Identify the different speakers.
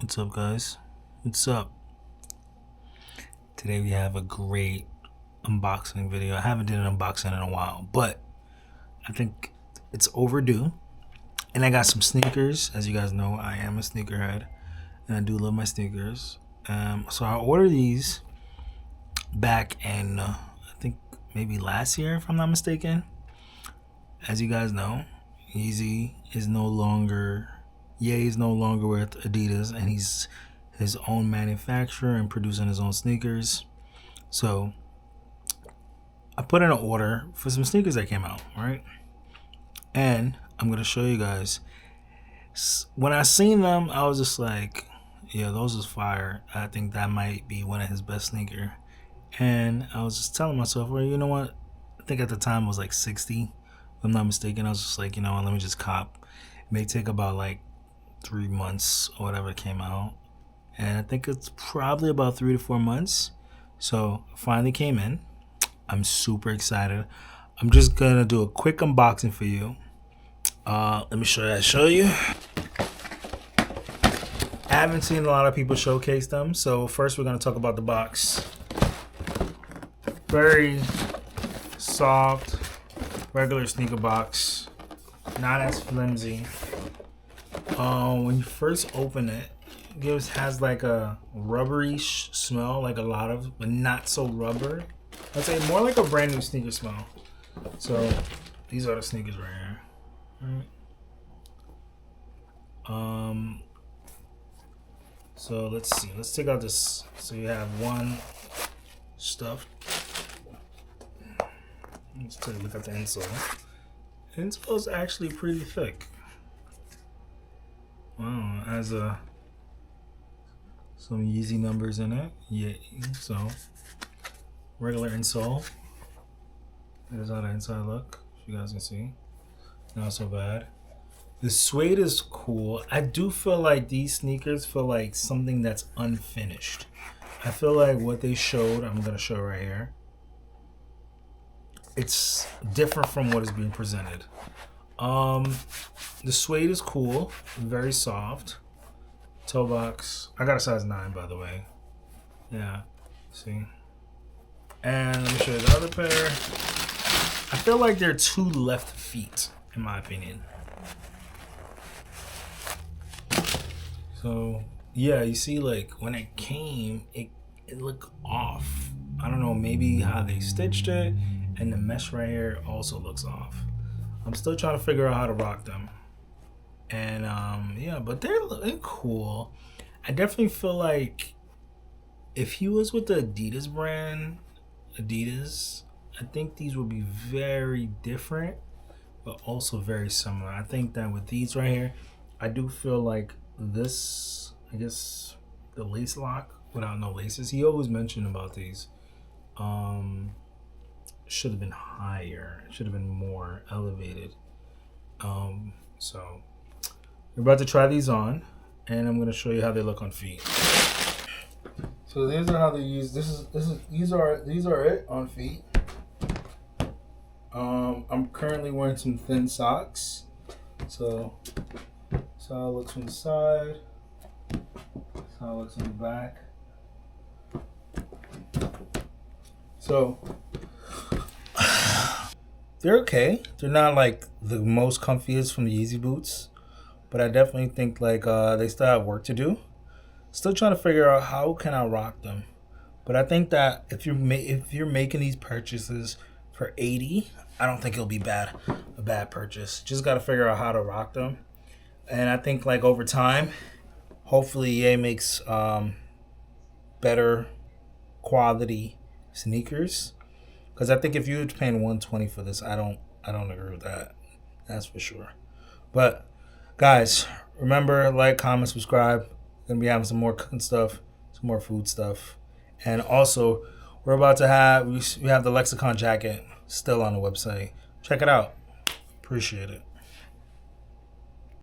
Speaker 1: What's up, guys? What's up? Today we have a great unboxing video. I haven't done an unboxing in a while, but I think it's overdue. And I got some sneakers. As you guys know, I am a sneakerhead, and I do love my sneakers. So I ordered these back in, I think maybe last year, if I'm not mistaken. As you guys know, Yeezy is no longer with Adidas, and he's his own manufacturer and producing his own sneakers. So I put in an order for some sneakers that came out, right? And I'm gonna show you guys. When I seen them, I was just like, yeah, those is fire. I think that might be one of his best sneaker. And I was just telling myself, well, you know what? I think at the time it was like 60, if I'm not mistaken. I was just like, you know what, let me just cop. It may take about like 3 months or whatever it came out. And I think it's probably about 3 to 4 months. So finally came in. I'm super excited. I'm just gonna do a quick unboxing for you. Let me show you. I haven't seen a lot of people showcase them. So first we're gonna talk about the box. Very soft, regular sneaker box. Not as flimsy. When you first open it, has like a rubbery smell, like a lot of, but not so rubber. I'd say more like a brand new sneaker smell. So these are the sneakers right here. All right. So let's see. Let's take out this. So you have one stuffed. Let's take a look at the insole. The insole is actually pretty thick. Wow, it has some Yeezy numbers in it. Yeah, so regular insole. There's how the inside look. If you guys can see, not so bad. The suede is cool. I do feel like these sneakers feel like something that's unfinished. I feel like what they showed, I'm gonna show right here. It's different from what is being presented. The suede is cool, very soft. Toe box. I got a size 9, by the way. Yeah, see. And let me show you the other pair. I feel like they're 2 left feet, in my opinion. So yeah, you see, like when it came, it looked off. I don't know, maybe how they stitched it, and the mesh right here also looks off. I'm still trying to figure out how to rock them. And yeah, but they're cool. I definitely feel like if he was with the Adidas brand, I think these would be very different, but also very similar. I think that with these right here, I do feel like this, I guess the lace lock without no laces, he always mentioned about these, should have been higher, should have been more elevated. So we're about to try these on, and I'm gonna show you how they look on feet. So these are how they use. These are it on feet. I'm currently wearing some thin socks. So that's how it looks from the side. That's how it looks on the back. So they're okay. They're not like the most comfiest from the Yeezy boots, but I definitely think like they still have work to do. Still trying to figure out how can I rock them. But I think that if you're making these purchases for 80, I don't think it'll be a bad purchase. Just got to figure out how to rock them. And I think like over time, hopefully EA makes better quality sneakers. Because I think if you're paying $120 for this, I don't agree with that. That's for sure. But guys, remember, like, comment, subscribe. Gonna be having some more cooking stuff, some more food stuff, and also we're about to have we have the Lexicon jacket still on the website. Check it out. Appreciate it.